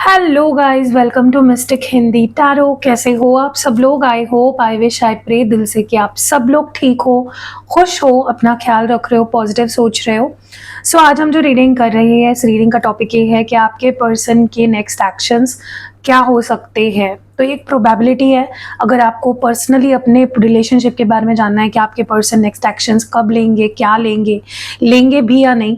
Hello guys, welcome to mystic Hindi tarot. कैसे हो आप सब लोग? I hope, I wish, I pray दिल से कि आप सब लोग ठीक हो, खुश हो, अपना ख्याल रख रहे हो, पॉजिटिव सोच रहे हो। सो आज हम जो रीडिंग कर रहे हैं, इस रीडिंग का टॉपिक ये है कि आपके पर्सन के नेक्स्ट एक्शंस क्या हो सकते हैं। तो ये एक प्रोबेबिलिटी है। अगर आपको पर्सनली अपने रिलेशनशिप के बारे में जानना है कि आपके पर्सन नेक्स्ट एक्शंस कब लेंगे, क्या लेंगे, लेंगे भी या नहीं,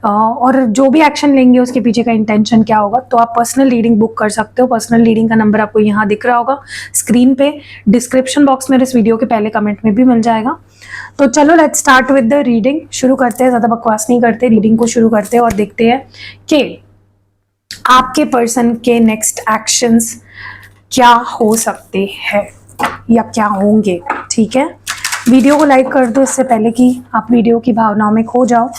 और जो भी एक्शन लेंगे उसके पीछे का इंटेंशन क्या होगा, तो आप पर्सनल रीडिंग बुक कर सकते हो। पर्सनल रीडिंग का नंबर आपको यहाँ दिख रहा होगा स्क्रीन पे, डिस्क्रिप्शन बॉक्स में, इस वीडियो के पहले कमेंट में भी मिल जाएगा। तो चलो let's start with the reading. शुरू करते हैं, ज़्यादा बकवास नहीं करते, रीडिंग को शुरू करते हैं और देखते हैं कि आपके पर्सन के नेक्स्ट एक्शंस क्या हो सकते हैं या क्या होंगे। ठीक है, वीडियो को लाइक कर दो इससे पहले कि आप वीडियो की भावनाओं में खो जाओ,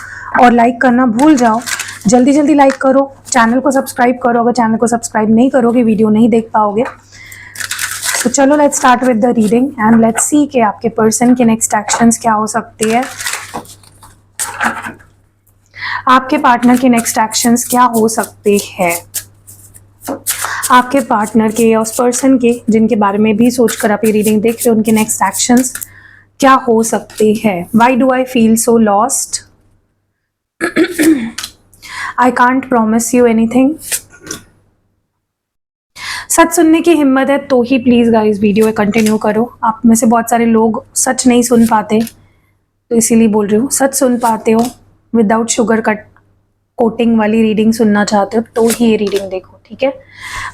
और लाइक करना भूल जाओ। जल्दी जल्दी लाइक करो, चैनल को सब्सक्राइब करो। अगर चैनल को सब्सक्राइब नहीं करोगे वीडियो नहीं देख पाओगे। तो चलो let's start with the reading and let's see कि आपके पर्सन के नेक्स्ट एक्शंस क्या हो सकते हैं। आपके पार्टनर के नेक्स्ट एक्शंस क्या हो सकते हैं। आपके पार्टनर के या उस पर्सन के जिनके बारे में भी सोचकर आप ये रीडिंग देख रहे हो, उनके नेक्स्ट एक्शंस क्या हो सकते हैं। Why do I feel so lost? I can't promise you anything. सच सुनने की हिम्मत है तो ही प्लीज गाइस वीडियो कंटिन्यू करो। आप में से बहुत सारे लोग सच नहीं सुन पाते, तो इसीलिए बोल रही हूँ। सच सुन पाते हो, विदाउट शुगर कट कोटिंग वाली रीडिंग सुनना चाहते हो तो ही ये रीडिंग देखो। ठीक है,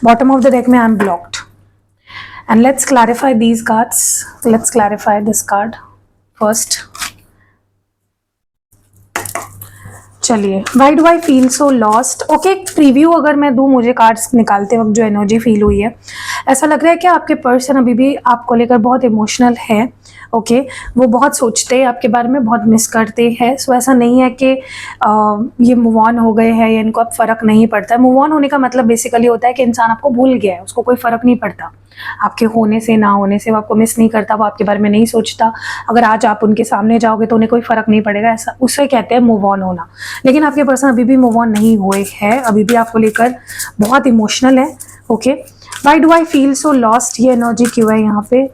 बॉटम ऑफ द डेक में I am blocked and let's clarify these cards. Let's clarify this card first. चलिए, why do I feel so lost. Okay, एक प्रीव्यू अगर मैं दूं मुझे कार्ड्स निकालते वक्त जो एनर्जी फील हुई है, ऐसा लग रहा है कि आपके पर्सन अभी भी आपको लेकर बहुत इमोशनल है। ओके, वो बहुत सोचते हैं आपके बारे में, बहुत मिस करते हैं। सो ऐसा नहीं है कि ये मूव ऑन हो गए हैं या इनको अब फ़र्क नहीं पड़ता है। मूव ऑन होने का मतलब बेसिकली होता है कि इंसान आपको भूल गया है, उसको कोई फ़र्क नहीं पड़ता आपके होने से ना होने से। वो आपको मिस नहीं करता, वो आपके बारे में नहीं सोचता। अगर आज आप उनके सामने जाओगे तो उन्हें कोई फ़र्क नहीं पड़ेगा, ऐसा उसे कहते हैं मूव ऑन होना। लेकिन आपके पर्सन अभी भी मूव ऑन नहीं हुए हैं, अभी भी आपको लेकर बहुत इमोशनल है। Okay, why do I feel so lost, ये एनर्जी क्यों है यहाँ पे।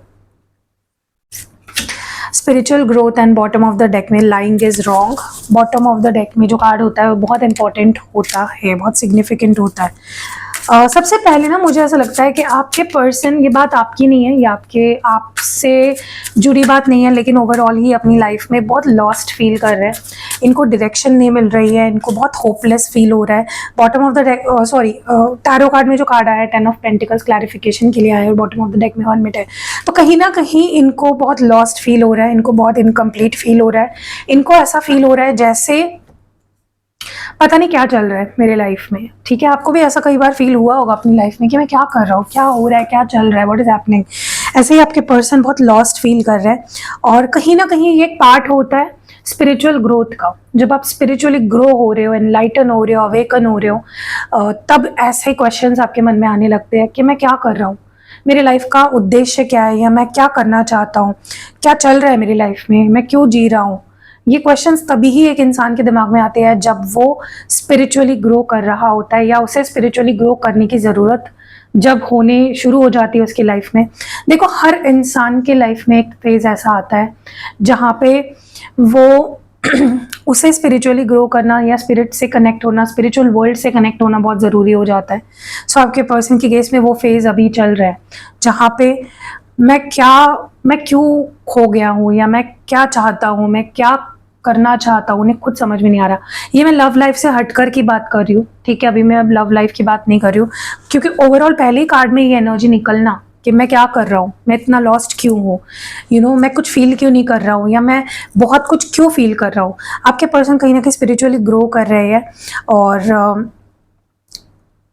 Spiritual growth and bottom of the deck में lying is wrong. Bottom of the deck में जो कार्ड होता है वो बहुत इंपॉर्टेंट होता है, बहुत सिग्निफिकेंट होता है। सबसे पहले ना मुझे ऐसा लगता है कि आपके पर्सन, ये बात आपकी नहीं है, ये आपसे जुड़ी बात नहीं है, लेकिन ओवरऑल ही अपनी लाइफ में बहुत लॉस्ट फील कर रहे हैं। इनको डायरेक्शन नहीं मिल रही है, इनको बहुत होपलेस फील हो रहा है। Bottom of the deck, sorry, tarot card में जो कार्ड आया है 10 ऑफ पेंटिकल्स, क्लैरिफिकेशन के लिए आया है, और बॉटम ऑफ द डेक में हर्मिट है। तो कहीं ना कहीं इनको बहुत लॉस्ट फील हो रहा है, इनको बहुत इनकम्प्लीट फील हो रहा है। इनको ऐसा फील हो रहा है जैसे पता नहीं क्या चल रहा है मेरे लाइफ में। ठीक है, आपको भी ऐसा कई बार फील हुआ होगा अपनी लाइफ में कि मैं क्या कर रहा हूँ, क्या हो रहा है, क्या चल रहा है, व्हाट इज हैपनिंग। ऐसे ही आपके पर्सन बहुत लॉस्ट फील कर रहे हैं। और कहीं ना कहीं ये एक पार्ट होता है स्पिरिचुअल ग्रोथ का। जब आप स्पिरिचुअली ग्रो हो रहे हो, एनलाइटन हो रहे हो, अवेकन हो रहे हो, तब ऐसे क्वेश्चंस आपके मन में आने लगते हैं कि मैं क्या कर रहा हूँ, मेरे लाइफ का उद्देश्य क्या है, या मैं क्या करना चाहता हूँ, क्या चल रहा है मेरी लाइफ में, मैं क्यों जी रहा हूँ। ये क्वेश्चंस तभी ही एक इंसान के दिमाग में आते हैं जब वो स्पिरिचुअली ग्रो कर रहा होता है, या उसे स्पिरिचुअली ग्रो करने की ज़रूरत जब होने शुरू हो जाती है उसकी लाइफ में। देखो, हर इंसान के लाइफ में एक फेज ऐसा आता है जहाँ पे वो उसे स्पिरिचुअली ग्रो करना या स्पिरिट से कनेक्ट होना, स्पिरिचुअल वर्ल्ड से कनेक्ट होना बहुत ज़रूरी हो जाता है। सो आपके पर्सन के केस में वो फेज़ अभी चल रहा है जहाँ पे मैं क्यों खो गया हूँ, या मैं क्या चाहता हूँ, मैं क्या करना चाहता हूँ, उन्हें खुद समझ में नहीं आ रहा। ये मैं लव लाइफ से हटकर की बात कर रही हूँ। ठीक है, अभी मैं अब लव लाइफ की बात नहीं कर रही हूँ, क्योंकि ओवरऑल पहले ही कार्ड में ये एनर्जी निकलना कि मैं क्या कर रहा हूँ, मैं इतना लॉस्ट क्यों हूँ, मैं कुछ फील क्यों नहीं कर रहा हूँ, या मैं बहुत कुछ क्यों फील कर रहा हूँ। आपके पर्सन कहीं ना कहीं स्पिरिचुअली ग्रो कर रहे हैं और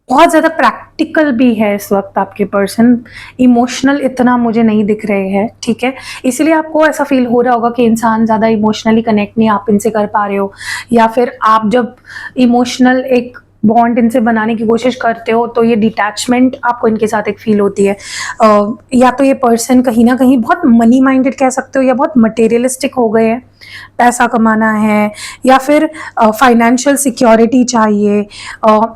बहुत ज़्यादा प्रैक्टिकल भी है इस वक्त। आपके पर्सन इमोशनल इतना मुझे नहीं दिख रहे हैं। ठीक है, इसलिए आपको ऐसा फील हो रहा होगा कि इंसान ज़्यादा इमोशनली कनेक्ट नहीं आप इनसे कर पा रहे हो, या फिर आप जब इमोशनल एक बॉन्ड इनसे बनाने की कोशिश करते हो तो ये डिटैचमेंट आपको इनके साथ एक फील होती है। या तो ये पर्सन कहीं ना कहीं बहुत मनी माइंडेड कह सकते हो, या बहुत मटेरियलिस्टिक हो गए हैं। पैसा कमाना है, या फिर फाइनेंशियल सिक्योरिटी चाहिए।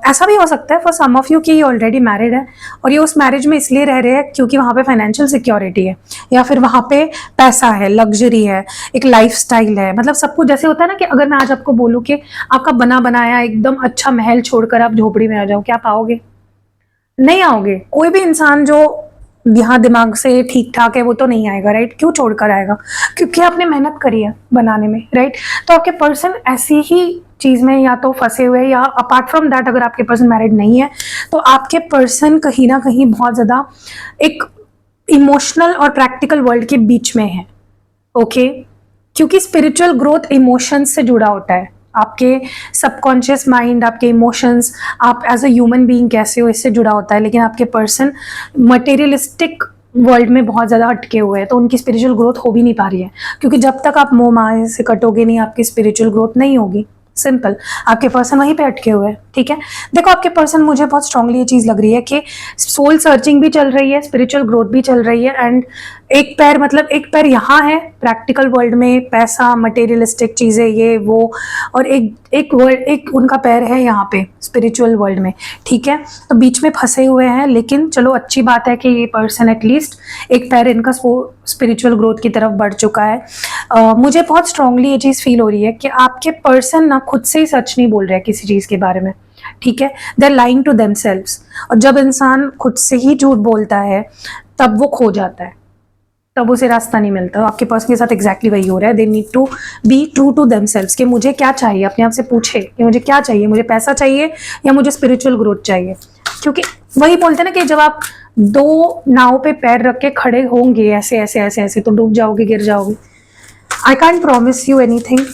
ऐसा भी हो सकता है फॉर सम ऑफ यू कि ये ऑलरेडी मैरिड है और ये उस मैरिज में इसलिए रह रहे हैं क्योंकि वहाँ पे फाइनेंशियल सिक्योरिटी है, या फिर वहाँ पे पैसा है, लग्जरी है, एक लाइफस्टाइल है। मतलब सब कुछ जैसे होता है ना कि अगर मैं आज आपको बोलूँ कि आपका बना बनाया एकदम अच्छा महल छोड़कर आप झोपड़ी में आ जाओ, क्या पाओगे? नहीं आओगे। कोई भी इंसान जो यहाँ दिमाग से ठीक ठाक है वो तो नहीं आएगा, राइट? क्यों छोड़कर आएगा? क्योंकि आपने मेहनत करी है बनाने में, राइट? तो आपके पर्सन ऐसी ही चीज में या तो फंसे हुए, या अपार्ट फ्रॉम दैट अगर आपके पर्सन मैरिड नहीं है तो आपके पर्सन कहीं ना कहीं बहुत ज्यादा एक इमोशनल और प्रैक्टिकल वर्ल्ड के बीच में है, ओके? क्योंकि स्पिरिचुअल ग्रोथ इमोशंस से जुड़ा होता है। आपके सबकॉन्शियस माइंड, आपके इमोशंस, आप एज अ ह्यूमन बीइंग कैसे हो, इससे जुड़ा होता है। लेकिन आपके पर्सन मटेरियलिस्टिक वर्ल्ड में बहुत ज़्यादा अटके हुए हैं, तो उनकी स्पिरिचुअल ग्रोथ हो भी नहीं पा रही है, क्योंकि जब तक आप मोह माया से कटोगे नहीं, आपकी स्पिरिचुअल ग्रोथ नहीं होगी। सिंपल। आपके पर्सन वहीं पे अटके हुए हैं, ठीक है? देखो, आपके पर्सन, मुझे बहुत स्ट्रांगली ये चीज़ लग रही है कि सोल सर्चिंग भी चल रही है, स्पिरिचुअल ग्रोथ भी चल रही है, एंड एक पैर, मतलब एक पैर यहाँ है प्रैक्टिकल वर्ल्ड में, पैसा, मटेरियलिस्टिक चीज़ें, ये वो, और एक उनका पैर है यहाँ पे स्पिरिचुअल वर्ल्ड में, ठीक है? तो बीच में फंसे हुए हैं, लेकिन चलो अच्छी बात है कि ये पर्सन एटलीस्ट एक पैर इनका स्पिरिचुअल ग्रोथ की तरफ बढ़ चुका है। मुझे बहुत स्ट्रांगली ये चीज़ फील हो रही है कि आपके पर्सन ना खुद से ही सच नहीं बोल रहे हैं किसी चीज़ के बारे में, ठीक है? They are lying to themselves, और जब इंसान खुद से ही झूठ बोलता है तब वो खो जाता है, तब उसे रास्ता नहीं मिलता। आपके पर्सन के साथ एग्जैक्टली वही हो रहा है। They need to be true to themselves कि मुझे क्या चाहिए, अपने आप से पूछे कि मुझे क्या चाहिए, मुझे पैसा चाहिए या मुझे स्पिरिचुअल ग्रोथ चाहिए। क्योंकि वही बोलते हैं ना कि जब आप दो नाव पे पैर रख के खड़े होंगे ऐसे ऐसे ऐसे ऐसे, तो डूब जाओगे, गिर जाओगे। I can't promise you anything.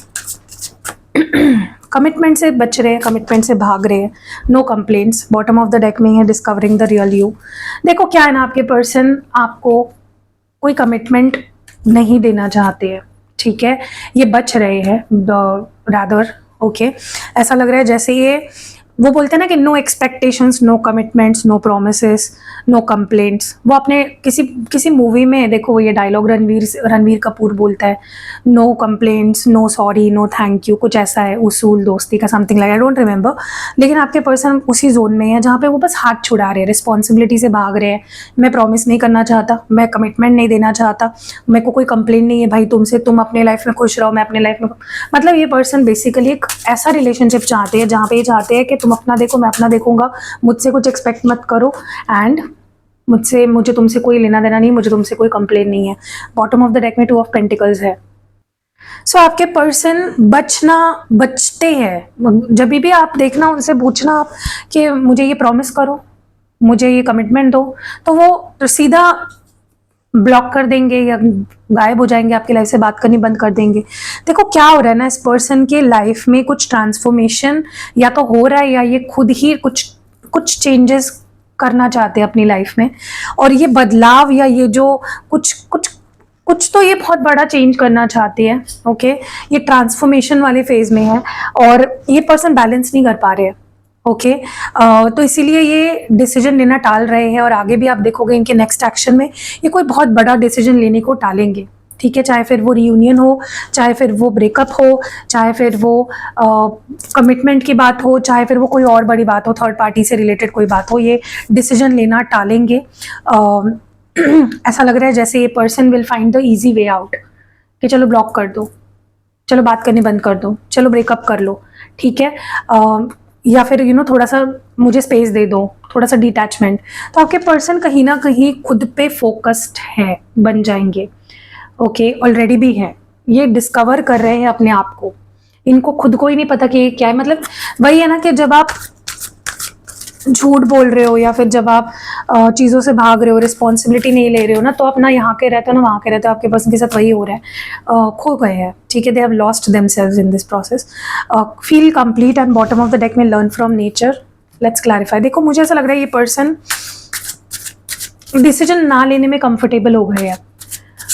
Commitment से बच रहे हैं, कमिटमेंट से भाग रहे हैं, no complaints. Bottom of the deck में है डिस्कवरिंग द रियल यू। देखो क्या है ना, आपके पर्सन आपको कोई कमिटमेंट नहीं देना चाहते हैं, ठीक है? ये बच रहे हैं रादर, ओके? ऐसा लग रहा है जैसे ये, वो बोलते हैं ना कि no expectations, no commitments, no promises, no complaints. वो अपने किसी मूवी में देखो, ये डायलॉग रणवीर कपूर बोलता है, no complaints, no sorry, no thank you, कुछ ऐसा है, उसूल दोस्ती का something like, I don't remember. लेकिन आपके पर्सन उसी जोन में है जहाँ पे वो बस हाथ छुड़ा रहे हैं, रिस्पॉन्सिबिलिटी से भाग रहे हैं। मैं प्रॉमिस नहीं करना चाहता, मैं कमिटमेंट नहीं देना चाहता, मेरे को कोई कंप्लेंट नहीं है भाई तुमसे, तुम अपने लाइफ में खुश रहो, मैं अपने लाइफ में। मतलब ये पर्सन बेसिकली एक ऐसा रिलेशनशिप चाहते हैं जहाँ पे ये चाहते हैं कि तुम अपना देखो, मैं अपना देखूंगा, मुझसे कुछ एक्सपेक्ट मत करो, एंड मुझे तुमसे कोई लेना देना नहीं, मुझे तुमसे कोई कंप्लेन नहीं है। बॉटम ऑफ द डेक में 2 ऑफ पेंटिकल्स है। सो आपके पर्सन बचते हैं। जब भी आप देखना, उनसे पूछना आप कि मुझे ये प्रॉमिस करो, मुझे ये कमिटमेंट दो, तो वो सीधा ब्लॉक कर देंगे या गायब हो जाएंगे, आपकी लाइफ से बात करनी बंद कर देंगे। देखो क्या हो रहा है ना, इस पर्सन के लाइफ में कुछ ट्रांसफॉर्मेशन या तो हो रहा है, या ये खुद ही कुछ चेंजेस करना चाहते हैं अपनी लाइफ में, और ये बदलाव या ये जो कुछ तो ये बहुत बड़ा चेंज करना चाहते हैं, ओके? ये ट्रांसफॉर्मेशन वाले फेज में है और ये पर्सन बैलेंस नहीं कर पा रहे हैं, ओके? तो इसीलिए ये डिसीजन लेना टाल रहे हैं, और आगे भी आप देखोगे इनके नेक्स्ट एक्शन में ये कोई बहुत बड़ा डिसीजन लेने को टालेंगे, ठीक है? चाहे फिर वो रियूनियन हो, चाहे फिर वो ब्रेकअप हो, चाहे फिर वो कमिटमेंट की बात हो, चाहे फिर वो कोई और बड़ी बात हो, थर्ड पार्टी से रिलेटेड कोई बात हो, ये डिसीजन लेना टालेंगे। ऐसा लग रहा है जैसे ये person will find the easy way out कि चलो ब्लॉक कर दो, चलो बात करनी बंद कर दो, चलो ब्रेकअप कर लो, ठीक है? या फिर थोड़ा सा मुझे स्पेस दे दो, थोड़ा सा डिटैचमेंट। तो आपके पर्सन कहीं ना कहीं खुद पे फोकस्ड है, बन जाएंगे, ओके? ऑलरेडी भी है, ये डिस्कवर कर रहे हैं अपने आप को, इनको खुद को ही नहीं पता कि ये क्या है। मतलब वही है ना कि जब आप झूठ बोल रहे हो या फिर जब आप चीज़ों से भाग रहे हो, रिस्पॉन्सिबिलिटी नहीं ले रहे हो ना, तो आप ना यहाँ के रहते हो ना वहाँ के रहते हो। आपके पर्सन के साथ वही हो रहा है, खो गए हैं, ठीक है? They have lost themselves in this process. Feel complete and bottom of the deck में learn from nature. Let's clarify. देखो मुझे ऐसा लग रहा है ये पर्सन डिसीजन ना लेने में कंफर्टेबल हो गए हैं,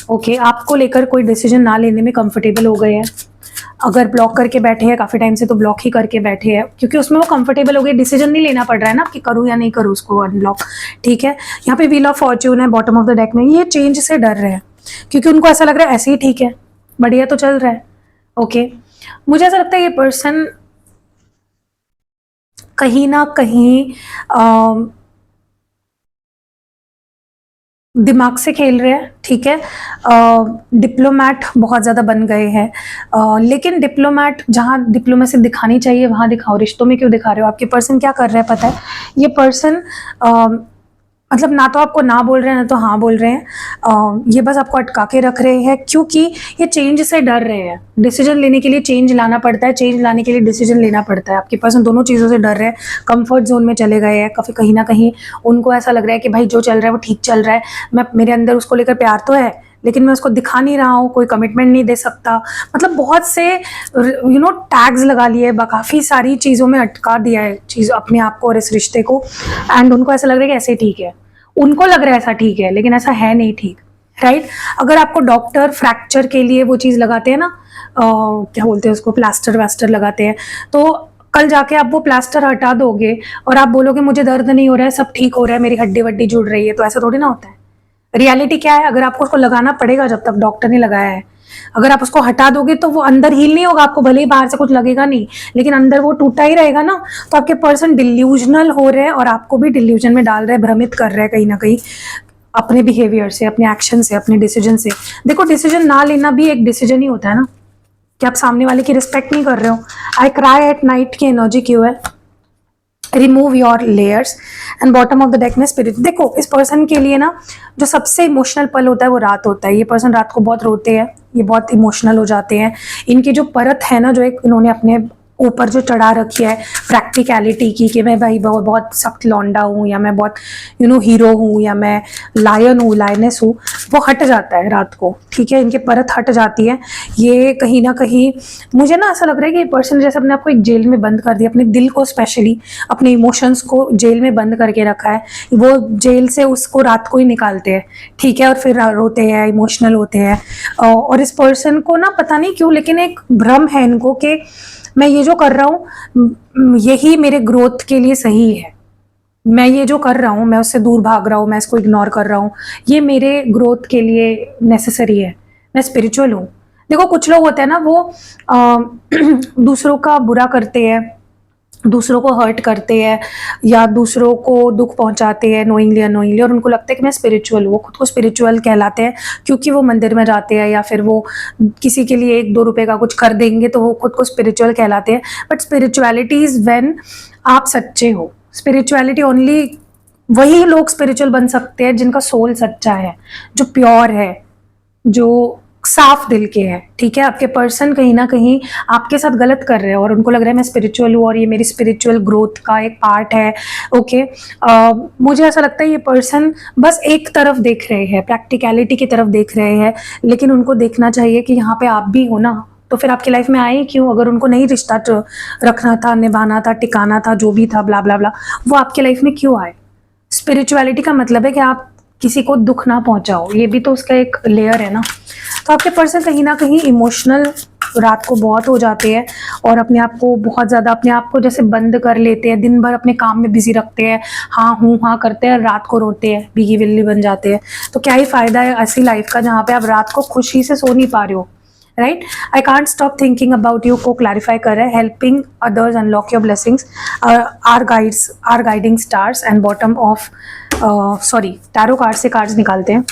ओके? आपको लेकर कोई डिसीजन ना लेने में कंफर्टेबल हो गए हैं। अगर ब्लॉक करके बैठे हैं काफ़ी टाइम से, तो ब्लॉक ही करके बैठे हैं क्योंकि उसमें वो कंफर्टेबल हो गए, डिसीजन नहीं लेना पड़ रहा है ना कि करूँ या नहीं करूँ उसको अनब्लॉक, ठीक है? यहाँ पे व्हील ऑफ फॉर्च्यून है बॉटम ऑफ द डेक में। ये चेंज से डर रहे हैं क्योंकि उनको ऐसा लग रहा है ऐसे ही ठीक है, बढ़िया तो चल रहा है, ओके, मुझे ऐसा लगता है ये पर्सन कहीं ना कहीं दिमाग से खेल रहे हैं, ठीक है। डिप्लोमैट बहुत ज़्यादा बन गए हैं, लेकिन डिप्लोमैट जहाँ डिप्लोमेसी दिखानी चाहिए वहाँ दिखाओ, रिश्तों में क्यों दिखा रहे हो? आपके पर्सन क्या कर रहे हैं पता है? ये पर्सन मतलब ना तो आपको ना बोल रहे हैं ना तो हाँ बोल रहे हैं, ये बस आपको अटका के रख रहे हैं, क्योंकि ये चेंज से डर रहे हैं। डिसीजन लेने के लिए चेंज लाना पड़ता है, चेंज लाने के लिए डिसीजन लेना पड़ता है। आपके पर्सन दोनों चीज़ों से डर रहे हैं, कंफर्ट जोन में चले गए हैं, काफ़ी कहीं ना कहीं उनको ऐसा लग रहा है कि भाई जो चल रहा है वो ठीक चल रहा है, मैं मेरे अंदर उसको लेकर प्यार तो है लेकिन मैं उसको दिखा नहीं रहा हूँ, कोई कमिटमेंट नहीं दे सकता। मतलब बहुत से टैग्स लगा लिए, काफ़ी सारी चीज़ों में अटका दिया है चीज़ अपने आप को और इस रिश्ते को, एंड उनको ऐसा लग रहा है कि ऐसे ठीक है, उनको लग रहा है ऐसा ठीक है, लेकिन ऐसा है नहीं ठीक, राइट। अगर आपको डॉक्टर फ्रैक्चर के लिए वो चीज़ लगाते हैं ना, क्या बोलते हैं उसको, प्लास्टर वास्टर लगाते हैं, तो कल जाके आप वो प्लास्टर हटा दोगे और आप बोलोगे मुझे दर्द नहीं हो रहा है, सब ठीक हो रहा है, मेरी हड्डी वड्डी जुड़ रही है, तो ऐसा थोड़ी ना होता है। रियलिटी क्या है? अगर आपको उसको लगाना पड़ेगा जब तक डॉक्टर ने लगाया है, अगर आप उसको हटा दोगे तो वो अंदर हील नहीं होगा, आपको भले ही बाहर से कुछ लगेगा नहीं, लेकिन अंदर वो टूटा ही रहेगा ना। तो आपके पर्सन डिल्यूजनल हो रहे हैं और आपको भी डिल्यूजन में डाल रहे हैं, भ्रमित कर रहे हैं कहीं ना कहीं अपने बिहेवियर से, अपने एक्शन से, अपने डिसीजन से। देखो, डिसीजन ना लेना भी एक डिसीजन ही होता है ना, कि आप सामने वाले की रिस्पेक्ट नहीं कर रहे हो। आई क्राई एट नाइट की एनर्जी क्यों है? Remove your layers and bottom of the deck में स्पिरिट। देखो, इस पर्सन के लिए ना जो सबसे इमोशनल पल होता है वो रात होता है। ये पर्सन रात को बहुत रोते हैं, ये बहुत इमोशनल हो जाते हैं। इनकी जो परत है ना, जो एक इन्होंने अपने ऊपर जो चढ़ा रखी है प्रैक्टिकलिटी की, कि मैं भाई बहुत बहुत सख्त लौंडा हूँ, या मैं बहुत हीरो हूँ, या मैं लायन हूँ, लायनेस हूँ, वो हट जाता है रात को, ठीक है। इनके परत हट जाती है। ये कहीं ना कहीं मुझे ना ऐसा लग रहा है कि ये पर्सन जैसे अपने आप को एक जेल में बंद कर दिया, अपने दिल को स्पेशली, अपने इमोशंस को जेल में बंद करके रखा है। वो जेल से उसको रात को ही निकालते हैं, ठीक है, और फिर रोते हैं, इमोशनल होते हैं। और इस पर्सन को ना पता नहीं क्यों, लेकिन एक भ्रम है इनको कि मैं ये जो कर रहा हूँ यही मेरे ग्रोथ के लिए सही है, मैं ये जो कर रहा हूँ, मैं उससे दूर भाग रहा हूँ, मैं इसको इग्नोर कर रहा हूँ, ये मेरे ग्रोथ के लिए नेसेसरी है, मैं स्पिरिचुअल हूँ। देखो, कुछ लोग होते हैं ना, वो दूसरों का बुरा करते हैं, दूसरों को हर्ट करते हैं, या दूसरों को दुख पहुंचाते हैं नोइंगली अनोइंगली, और उनको लगता है कि मैं स्पिरिचुअल हूँ। वो खुद को स्पिरिचुअल कहलाते हैं क्योंकि वो मंदिर में जाते हैं, या फिर वो किसी के लिए 1-2 रुपए का कुछ कर देंगे तो वो खुद को स्पिरिचुअल कहलाते हैं। बट स्पिरिचुअलिटी इज व्हेन आप सच्चे हो। स्पिरिचुअलिटी ओनली वही लोग स्पिरिचुअल बन सकते हैं जिनका सोल सच्चा है, जो प्योर है, जो साफ दिल के हैं, ठीक है। आपके पर्सन कहीं ना कहीं आपके साथ गलत कर रहे हैं और उनको लग रहा है मैं स्पिरिचुअल हूँ और ये मेरी स्पिरिचुअल ग्रोथ का एक पार्ट है, ओके। मुझे ऐसा लगता है ये पर्सन बस एक तरफ देख रहे हैं, प्रैक्टिकलिटी की तरफ देख रहे हैं, लेकिन उनको देखना चाहिए कि यहाँ पे आप भी हो ना, तो फिर आपकी लाइफ में आए क्यों? अगर उनको नहीं रिश्ता रखना था, निभाना था, टिकाना था, जो भी था, ब्ला ब्ला ब्ला, वो आपके लाइफ में क्यों आए? स्पिरिचुअलिटी का मतलब है कि आप किसी को दुख ना पहुंचाओ, ये भी तो उसका एक लेयर है ना। तो आपके पर्सन कहीं ना कहीं इमोशनल रात को बहुत हो जाते हैं और अपने आप को बहुत ज़्यादा, अपने आप को जैसे बंद कर लेते हैं, दिन भर अपने काम में बिजी रखते हैं, हाँ हूँ हाँ करते हैं, रात को रोते हैं, भीगी बिल्ली बन जाते हैं। तो क्या ही फायदा है ऐसी लाइफ का जहाँ पे आप रात को खुशी से सो नहीं पा रहे हो, right. I can't stop thinking about you को क्लैरिफाई कर रहे हैं, helping others unlock your blessings, are guiding stars and bottom of sorry tarot card से कार्ड्स निकालते हैं।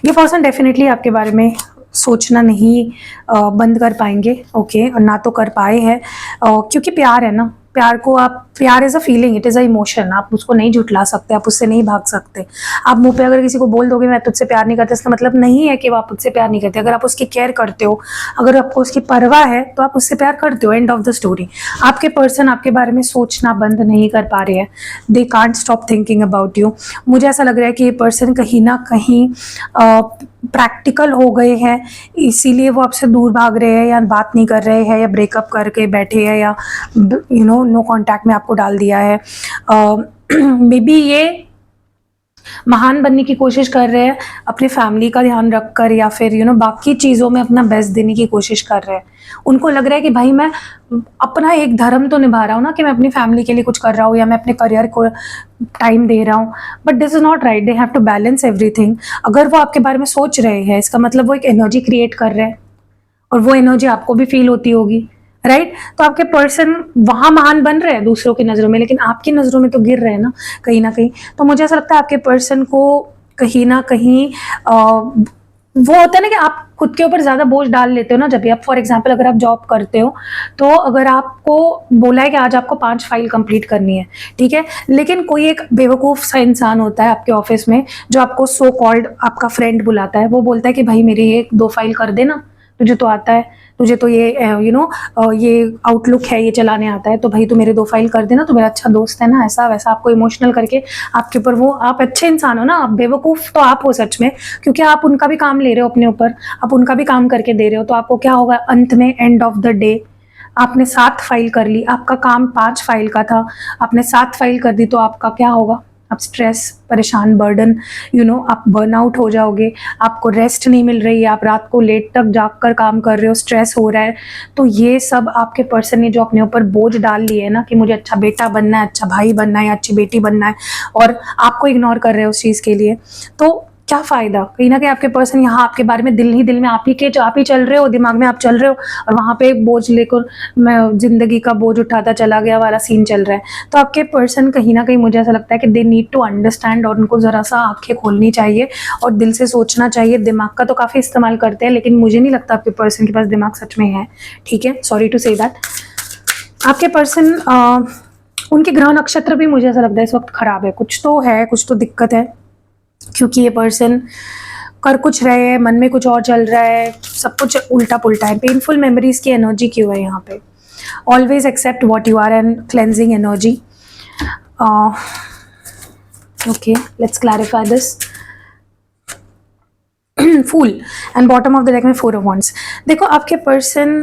ये पर्सन डेफिनेटली आपके बारे में सोचना नहीं बंद कर पाएंगे, ओके, और ना तो कर पाए हैं, क्योंकि प्यार है ना। प्यार को आप, प्यार is a feeling, it is a emotion, आप उसको नहीं झुठला सकते, आप उससे नहीं भाग सकते। आप मुंह पे अगर किसी को बोल दोगे मैं तुझसे प्यार नहीं करता, इसका मतलब नहीं है कि आप उससे प्यार नहीं करते। अगर आप उसकी केयर करते हो, अगर आपको उसकी परवाह है, तो आप उससे प्यार करते हो, एंड ऑफ द स्टोरी। आपके पर्सन आपके बारे में सोचना बंद नहीं कर पा रहे हैं, they can't stop thinking about you. मुझे ऐसा लग रहा है कि ये पर्सन कहीं ना कहीं प्रैक्टिकल हो गए हैं, इसीलिए वो आपसे दूर भाग रहे हैं, या बात नहीं कर रहे हैं, या ब्रेकअप करके बैठे हैं, या नो कांटेक्ट में आपको डाल दिया है। मे बी ये महान बनने की कोशिश कर रहे हैं, अपने फैमिली का ध्यान रखकर, या फिर बाकी चीज़ों में अपना बेस्ट देने की कोशिश कर रहे हैं। उनको लग रहा है कि भाई मैं अपना एक धर्म तो निभा रहा हूँ ना, कि मैं अपनी फैमिली के लिए कुछ कर रहा हूँ, या मैं अपने करियर को टाइम दे रहा हूँ, but this is not right, they have to balance everything. अगर वो आपके बारे में सोच रहे हैं, इसका मतलब वो एक एनर्जी क्रिएट कर रहे हैं, और वो एनर्जी आपको भी फील होती होगी, राइट? तो आपके पर्सन वहां महान बन रहे हैं दूसरों की नजरों में, लेकिन आपकी नजरों में तो गिर रहे हैं ना कहीं ना कहीं। तो मुझे ऐसा लगता है आपके पर्सन को कहीं ना कहीं वो होता है ना कि आप खुद के ऊपर ज्यादा बोझ डाल लेते हो ना। जब भी आप, फॉर एग्जाम्पल, अगर आप जॉब करते हो तो अगर आपको बोला है कि आज आपको 5 फाइल कंप्लीट करनी है, ठीक है, लेकिन कोई एक बेवकूफ सा इंसान होता है आपके ऑफिस में जो आपको सो कॉल्ड आपका फ्रेंड बुलाता है, वो बोलता है कि भाई मेरी ये 2 फाइल कर देना, तुझे तो आता है, तुझे तो ये ये आउटलुक है, ये चलाने आता है, तो भाई तू मेरे 2 फाइल कर देना, तो मेरा अच्छा दोस्त है ना, ऐसा वैसा आपको इमोशनल करके आपके ऊपर वो, आप अच्छे इंसान हो ना, आप बेवकूफ़ तो आप हो सच में, क्योंकि आप उनका भी काम ले रहे हो अपने ऊपर, आप उनका भी काम करके दे रहे हो, तो आपको क्या होगा अंत में, एंड ऑफ द डे आपने 7 फाइल कर ली, आपका काम 5 फाइल का था, आपने 7 फाइल कर दी, तो आपका क्या होगा? आप स्ट्रेस, परेशान, बर्डन, आप बर्नआउट हो जाओगे, आपको रेस्ट नहीं मिल रही है, आप रात को लेट तक जाग कर काम कर रहे हो, स्ट्रेस हो रहा है। तो ये सब आपके पर्सन ने जो अपने ऊपर बोझ डाल लिए है ना कि मुझे अच्छा बेटा बनना है, अच्छा भाई बनना है या अच्छी बेटी बनना है, और आपको इग्नोर कर रहे हो उस चीज़ के लिए, तो क्या फ़ायदा? कहीं ना कहीं आपके पर्सन यहाँ आपके बारे में दिल ही दिल में आप ही चल रहे हो, दिमाग में आप चल रहे हो, और वहाँ पे एक बोझ लेकर मैं जिंदगी का बोझ उठाता चला गया वाला सीन चल रहा है। तो आपके पर्सन कहीं ना कहीं मुझे ऐसा लगता है कि दे नीड टू अंडरस्टैंड, और उनको ज़रा सा आंखें खोलनी चाहिए और दिल से सोचना चाहिए। दिमाग का तो काफ़ी इस्तेमाल करते हैं, लेकिन मुझे नहीं लगता आपके पर्सन के पास दिमाग सच में है, ठीक है, सॉरी टू से दैट। आपके पर्सन उनके ग्रह नक्षत्र भी मुझे ऐसा लगता है इस वक्त खराब है, कुछ तो है, कुछ तो दिक्कत है, क्योंकि ये पर्सन कर कुछ रहे हैं, मन में कुछ और चल रहा है, सब कुछ उल्टा पुल्टा है। पेनफुल मेमोरीज की एनर्जी क्यों है यहाँ पे? Always accept what you are and cleansing energy. Okay, let's clarify this. Fool and bottom of the deck में 4 ऑफ वॉन्ड्स। देखो आपके पर्सन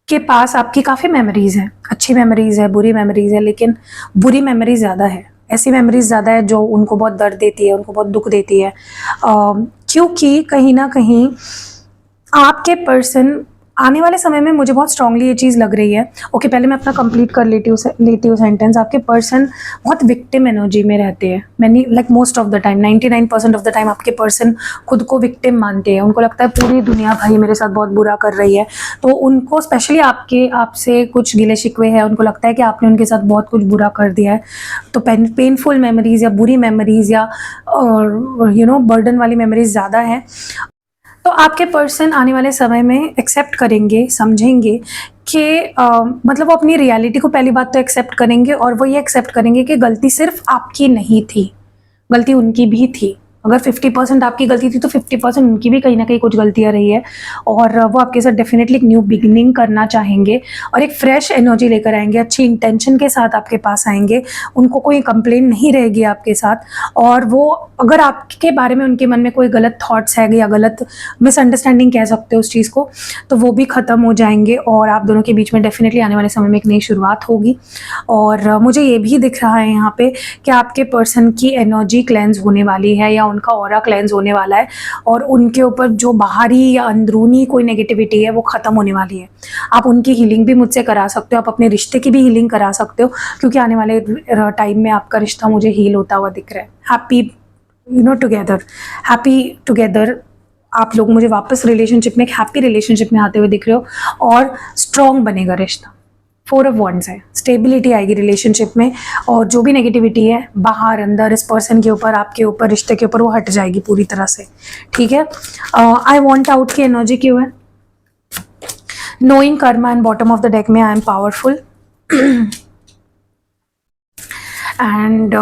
के पास आपकी काफ़ी मेमोरीज है, अच्छी मेमोरीज है, बुरी मेमोरीज है, लेकिन बुरी मेमोरीज ज़्यादा है, ऐसी मेमोरीज ज़्यादा है जो उनको बहुत दर्द देती है, उनको बहुत दुख देती है, क्योंकि कहीं ना कहीं आपके पर्सन आने वाले समय में, मुझे बहुत स्ट्रांगली ये चीज़ लग रही है। ओके, पहले मैं अपना कंप्लीट कर लेती हूँ सेंटेंस। आपके पर्सन बहुत विक्टिम एनर्जी में रहते हैं, मैंने like most of the time, 99% of the time आपके पर्सन खुद को विक्टिम मानते हैं। उनको लगता है पूरी दुनिया भाई मेरे साथ बहुत बुरा कर रही है, तो उनको स्पेशली आपसे कुछ गिले शिकवे है, उनको लगता है कि आपने उनके साथ बहुत कुछ बुरा कर दिया है। तो पेनफुल मेमोरीज या बुरी मेमोरीज या बर्डन वाली मेमोरीज ज़्यादा है। तो आपके पर्सन आने वाले समय में एक्सेप्ट करेंगे, समझेंगे कि मतलब वो अपनी रियलिटी को पहली बात तो एक्सेप्ट करेंगे, और वो ये एक्सेप्ट करेंगे कि गलती सिर्फ आपकी नहीं थी, गलती उनकी भी थी। अगर 50% आपकी गलती थी तो 50% उनकी भी कहीं ना कहीं कुछ गलतियां रही है, और वो आपके साथ डेफिनेटली एक न्यू बिगिनिंग करना चाहेंगे और एक फ्रेश एनर्जी लेकर आएंगे, अच्छी इंटेंशन के साथ आपके पास आएंगे। उनको कोई कंप्लेन नहीं रहेगी आपके साथ, और वो अगर आपके बारे में उनके मन में कोई गलत थॉट्स है या गलत मिसअंडरस्टैंडिंग कह सकते हो उस चीज़ को, तो वो भी ख़त्म हो जाएंगे, और आप दोनों के बीच में डेफिनेटली आने वाले समय में एक नई शुरुआत होगी। और मुझे ये भी दिख रहा है यहाँ पे कि आपके पर्सन की एनर्जी क्लेंस होने वाली है, या उनका ऑरा क्लेंस होने वाला है, और उनके ऊपर जो बाहरी या अंदरूनी कोई नेगेटिविटी है वो ख़त्म होने वाली है। आप उनकी हीलिंग भी मुझसे करा सकते हो, आप अपने रिश्ते की भी हीलिंग करा सकते हो, क्योंकि आने वाले टाइम में आपका रिश्ता मुझे हील होता हुआ दिख रहा है। हैप्पी टुगेदर आप लोग मुझे वापस रिलेशनशिप में, एक हैप्पी रिलेशनशिप में आते हुए दिख रहे हो, और स्ट्रॉन्ग बनेगा रिश्ता। 4 ऑफ वॉन्ड्स है, स्टेबिलिटी आएगी रिलेशनशिप में, और जो भी नेगेटिविटी है बाहर अंदर इस पर्सन के ऊपर, आपके ऊपर, रिश्ते के ऊपर, वो हट जाएगी पूरी तरह से, ठीक है। आई वॉन्ट आउट की एनर्जी क्यों है? Knowing karma and bottom of the deck में I am powerful and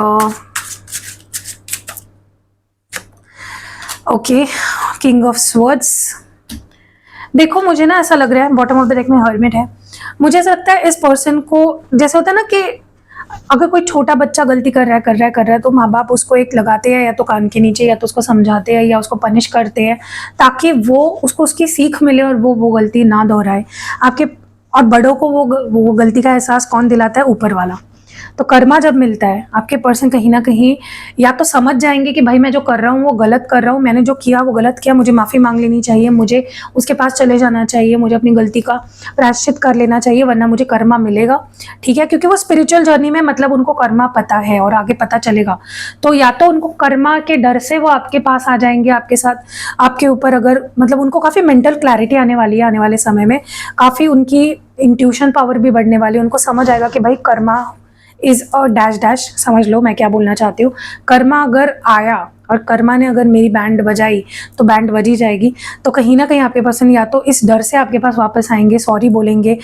okay, king of swords. देखो मुझे ना ऐसा लग रहा है, बॉटम ऑफ द डेक में हर्मिट है, मुझे ऐसा लगता है इस पर्सन को, जैसे होता है ना कि अगर कोई छोटा बच्चा गलती कर रहा है तो माँ बाप उसको एक लगाते हैं, या तो कान के नीचे, या तो उसको समझाते हैं, या उसको पनिश करते हैं, ताकि वो उसको उसकी सीख मिले और वो गलती ना दोहराए। आपके और बड़ों को वो गलती का एहसास कौन दिलाता है? ऊपर वाला। तो कर्मा जब मिलता है, आपके पर्सन कहीं ना कहीं या तो समझ जाएंगे कि भाई मैं जो कर रहा हूँ वो गलत कर रहा हूँ, मैंने जो किया वो गलत किया, मुझे माफ़ी मांग लेनी चाहिए, मुझे उसके पास चले जाना चाहिए, मुझे अपनी गलती का प्रायश्चित कर लेना चाहिए, वरना मुझे कर्मा मिलेगा। ठीक है, क्योंकि वो स्पिरिचुअल जर्नी में मतलब उनको कर्मा पता है और आगे पता चलेगा। तो या तो उनको कर्मा के डर से वो आपके पास आ जाएंगे, आपके साथ, आपके ऊपर अगर मतलब उनको काफ़ी मेंटल क्लैरिटी आने वाली है आने वाले समय में, काफ़ी उनकी इंट्यूशन पावर भी बढ़ने वाली है, उनको समझ आएगा कि भाई Karma is a dash dash, समझ लो मैं क्या बोलना चाहती हूँ। कर्मा अगर आया और कर्मा ने अगर मेरी बैंड बजाई तो बैंड बजी जाएगी। तो कहीं ना कहीं आपके पर्सन या तो इस डर से आपके पास वापस आएंगे, सॉरी बोलेंगे,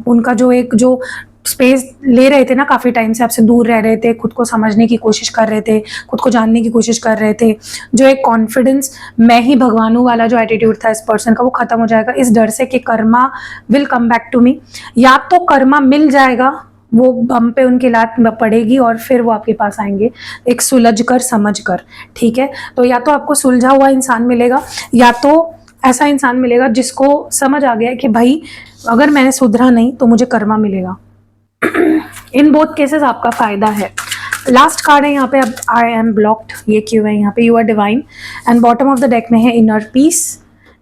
उनका जो स्पेस ले रहे थे ना, काफ़ी टाइम से आपसे दूर रह रहे थे, खुद को समझने की कोशिश कर रहे थे, खुद को जानने की कोशिश कर रहे थे, जो एक कॉन्फिडेंस मैं ही भगवान हूँ वाला जो एटीट्यूड था इस पर्सन का, वो खत्म हो जाएगा इस डर से कि karma will come back to me. या तो कर्मा मिल जाएगा, वो बम पे उनकी लात पड़ेगी और फिर वो आपके पास आएंगे एक सुलझ कर समझ कर। ठीक है, तो या तो आपको सुलझा हुआ इंसान मिलेगा, या तो ऐसा इंसान मिलेगा जिसको समझ आ गया कि भाई अगर मैंने सुधरा नहीं तो मुझे कर्मा मिलेगा। इन बोथ केसेस आपका फायदा है। लास्ट कार्ड है यहाँ पे, अब आई एम ब्लॉक्ड, ये क्यों है यहाँ पे, you are divine, and bottom of the deck में है inner peace.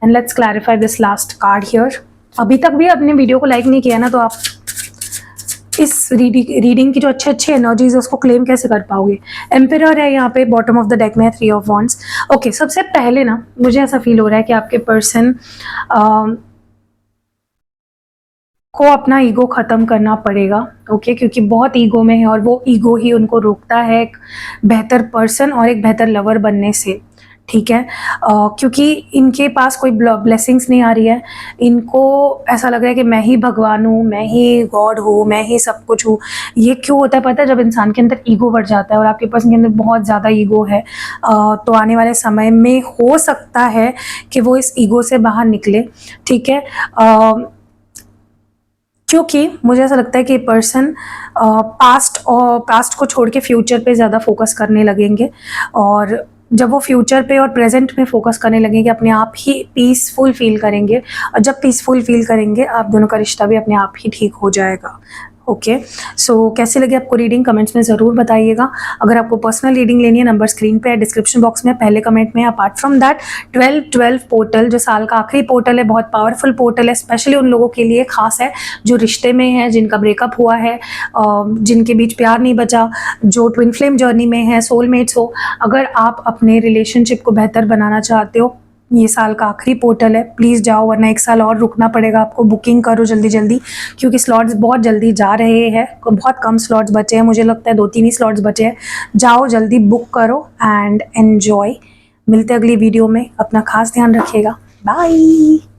And let's clarify this last card here. अभी तक भी अपने वीडियो को लाइक नहीं किया ना, तो आप इस रीडिंग की जो अच्छे अच्छे एनर्जीज है उसको क्लेम कैसे कर पाओगे। एम्पिरर है यहाँ पे, बॉटम ऑफ द डेक में है 3 ऑफ वॉन्ड्स। ओके, सबसे पहले ना मुझे ऐसा फील हो रहा है कि आपके पर्सन को अपना ईगो ख़त्म करना पड़ेगा। ओके, क्योंकि बहुत ईगो में है और वो ईगो ही उनको रोकता है एक बेहतर पर्सन और एक बेहतर लवर बनने से। ठीक है, क्योंकि इनके पास कोई ब्लेसिंग्स नहीं आ रही है, इनको ऐसा लग रहा है कि मैं ही भगवान हूँ, मैं ही गॉड हूँ, मैं ही सब कुछ हूँ। ये क्यों होता है पता है, जब इंसान के अंदर ईगो बढ़ जाता है और आपके पर्सन के अंदर बहुत ज़्यादा ईगो है, तो आने वाले समय में हो सकता है कि वो इस ईगो से बाहर निकले। ठीक है, क्योंकि मुझे ऐसा लगता है कि पर्सन पास्ट को छोड़ के फ्यूचर पे ज़्यादा फोकस करने लगेंगे, और जब वो फ्यूचर पे और प्रेजेंट में फोकस करने लगेंगे अपने आप ही पीसफुल फील करेंगे, और जब पीसफुल फील करेंगे आप दोनों का रिश्ता भी अपने आप ही ठीक हो जाएगा। ओके, सो कैसी लगी आपको रीडिंग कमेंट्स में ज़रूर बताइएगा। अगर आपको पर्सनल रीडिंग लेनी है, नंबर स्क्रीन पे है, डिस्क्रिप्शन बॉक्स में पहले कमेंट में। अपार्ट फ्रॉम दैट 12/12 पोर्टल जो साल का आखिरी पोर्टल है, बहुत पावरफुल पोर्टल है, स्पेशली उन लोगों के लिए खास है जो रिश्ते में है, जिनका ब्रेकअप हुआ है, जिनके बीच प्यार नहीं बचा, जो ट्विन फ्लेम जर्नी में है, सोलमेट्स हो। अगर आप अपने रिलेशनशिप को बेहतर बनाना चाहते हो, ये साल का आखिरी पोर्टल है, प्लीज़ जाओ, वरना 1 साल और रुकना पड़ेगा आपको। बुकिंग करो जल्दी जल्दी, क्योंकि स्लॉट्स बहुत जल्दी जा रहे हैं, बहुत कम स्लॉट्स बचे हैं, मुझे लगता है 2-3 ही स्लॉट्स बचे हैं। जाओ जल्दी बुक करो एंड एन्जॉय। मिलते अगली वीडियो में, अपना खास ध्यान रखिएगा, बाय।